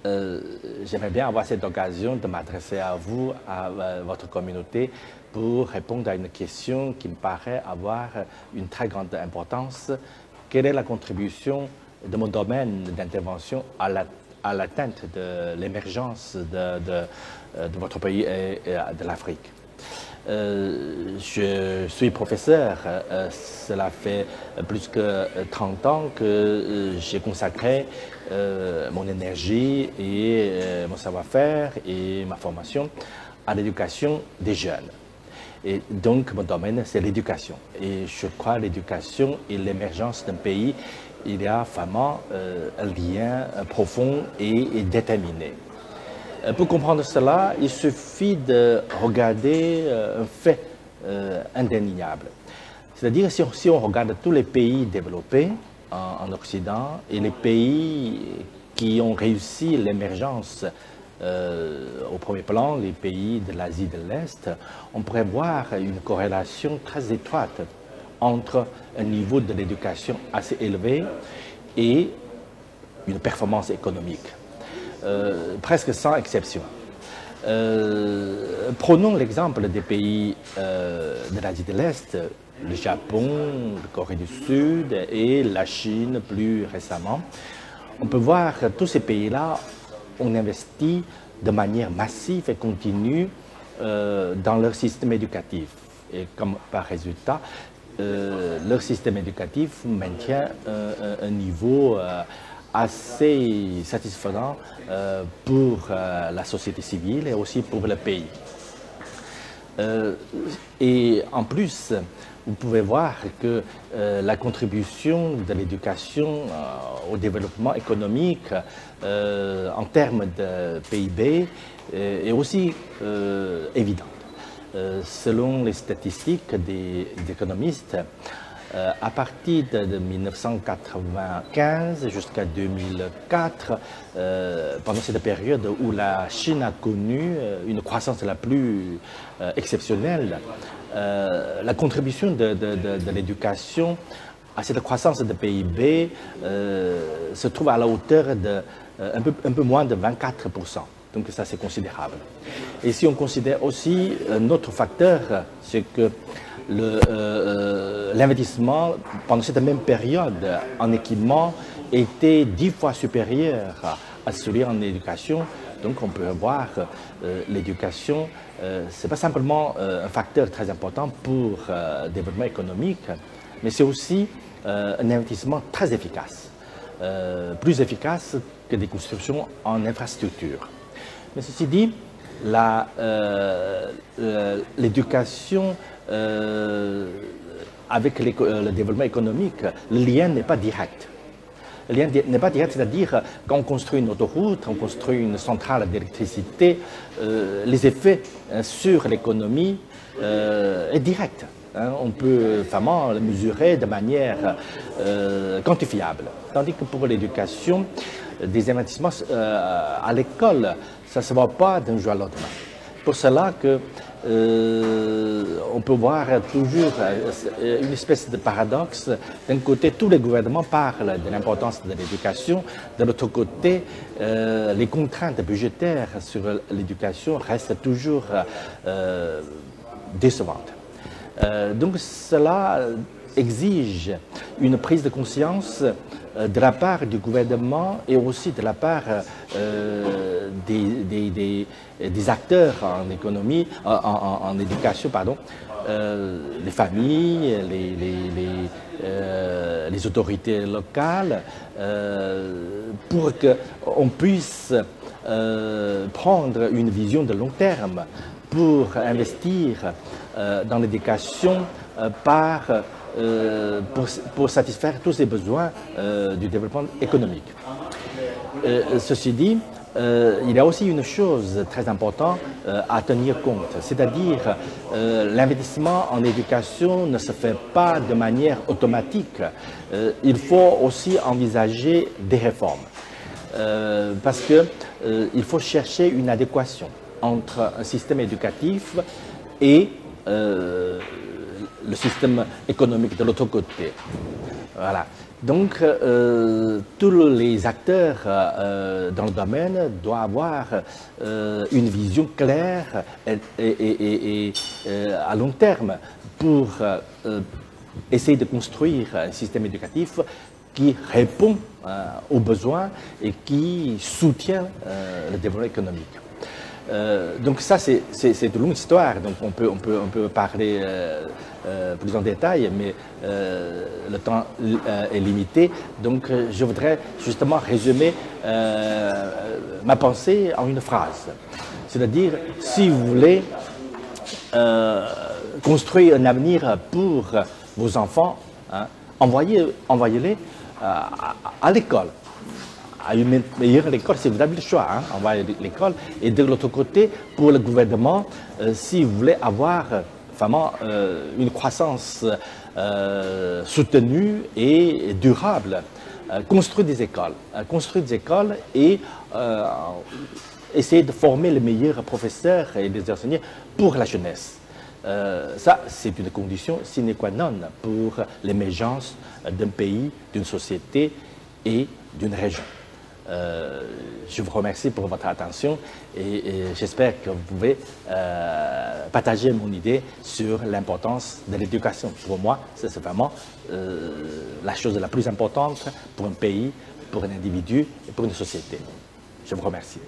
j'aimerais bien avoir cette occasion de m'adresser à vous, à votre communauté, pour répondre à une question qui me paraît avoir une très grande importance. Quelle est la contribution de mon domaine d'intervention à l'atteinte de l'émergence de votre pays et de l'Afrique? Je suis professeur, cela fait plus que 30 ans que j'ai consacré mon énergie et mon savoir-faire et ma formation à l'éducation des jeunes. Et donc, mon domaine, c'est l'éducation. Et je crois que l'éducation et l'émergence d'un pays, il y a vraiment un lien profond et déterminé. Pour comprendre cela, il suffit de regarder un fait indéniable. C'est-à-dire, si on regarde tous les pays développés en Occident et les pays qui ont réussi l'émergence au premier plan, les pays de l'Asie de l'Est, on pourrait voir une corrélation très étroite entre un niveau de l'éducation assez élevé et une performance économique. Presque sans exception. Prenons l'exemple des pays de l'Asie de l'Est, le Japon, la Corée du Sud et la Chine plus récemment. On peut voir que tous ces pays-là ont investi de manière massive et continue dans leur système éducatif. Et comme par résultat, leur système éducatif maintient un niveau assez satisfaisant pour la société civile et aussi pour le pays. Et en plus, vous pouvez voir que la contribution de l'éducation au développement économique en termes de PIB est aussi évidente. Selon les statistiques des économistes, à partir de 1995 jusqu'à 2004, pendant cette période où la Chine a connu une croissance la plus exceptionnelle, la contribution de l'éducation à cette croissance de PIB se trouve à la hauteur de un peu moins de 24%. Donc ça, c'est considérable. Et si on considère aussi un autre facteur, c'est que l'investissement pendant cette même période en équipement était 10 fois supérieur à celui en éducation. Donc on peut voir l'éducation, ce n'est pas simplement un facteur très important pour le développement économique, mais c'est aussi un investissement très efficace, plus efficace que des constructions en infrastructure. Mais ceci dit, l'éducation avec le développement économique, le lien n'est pas direct. Le lien n'est pas direct, c'est-à-dire quand on construit une autoroute, on construit une centrale d'électricité, les effets sur l'économie est direct. On peut vraiment le mesurer de manière quantifiable. Tandis que pour l'éducation, des investissements à l'école, ça ne se voit pas d'un jour à l'autre. Pour cela que on peut voir toujours une espèce de paradoxe. D'un côté, tous les gouvernements parlent de l'importance de l'éducation. De l'autre côté, les contraintes budgétaires sur l'éducation restent toujours décevantes. Donc cela exige une prise de conscience de la part du gouvernement et aussi de la part des acteurs en économie, en éducation, pardon, les familles, les autorités locales, pour qu'on puisse prendre une vision de long terme pour investir dans l'éducation pour satisfaire tous les besoins du développement économique. Ceci dit, il y a aussi une chose très importante à tenir compte, c'est-à-dire l'investissement en éducation ne se fait pas de manière automatique. Il faut aussi envisager des réformes parce qu'il faut chercher une adéquation entre un système éducatif et le système économique de l'autre côté. Voilà. Donc, tous les acteurs dans le domaine doivent avoir une vision claire et à long terme pour essayer de construire un système éducatif qui répond aux besoins et qui soutient le développement économique. Donc ça, c'est une longue histoire, donc on peut parler plus en détail, mais le temps est limité. Donc je voudrais justement résumer ma pensée en une phrase. C'est-à-dire, si vous voulez construire un avenir pour vos enfants, hein, envoyez-les à l'école. À une meilleure école, si vous avez le choix, hein, envoyer l'école. Et de l'autre côté, pour le gouvernement, si vous voulez avoir vraiment une croissance soutenue et durable, construire des écoles et essayer de former les meilleurs professeurs et les enseignants pour la jeunesse. Ça, c'est une condition sine qua non pour l'émergence d'un pays, d'une société et d'une région. Je vous remercie pour votre attention et j'espère que vous pouvez partager mon idée sur l'importance de l'éducation. Pour moi, c'est vraiment la chose la plus importante pour un pays, pour un individu et pour une société. Je vous remercie.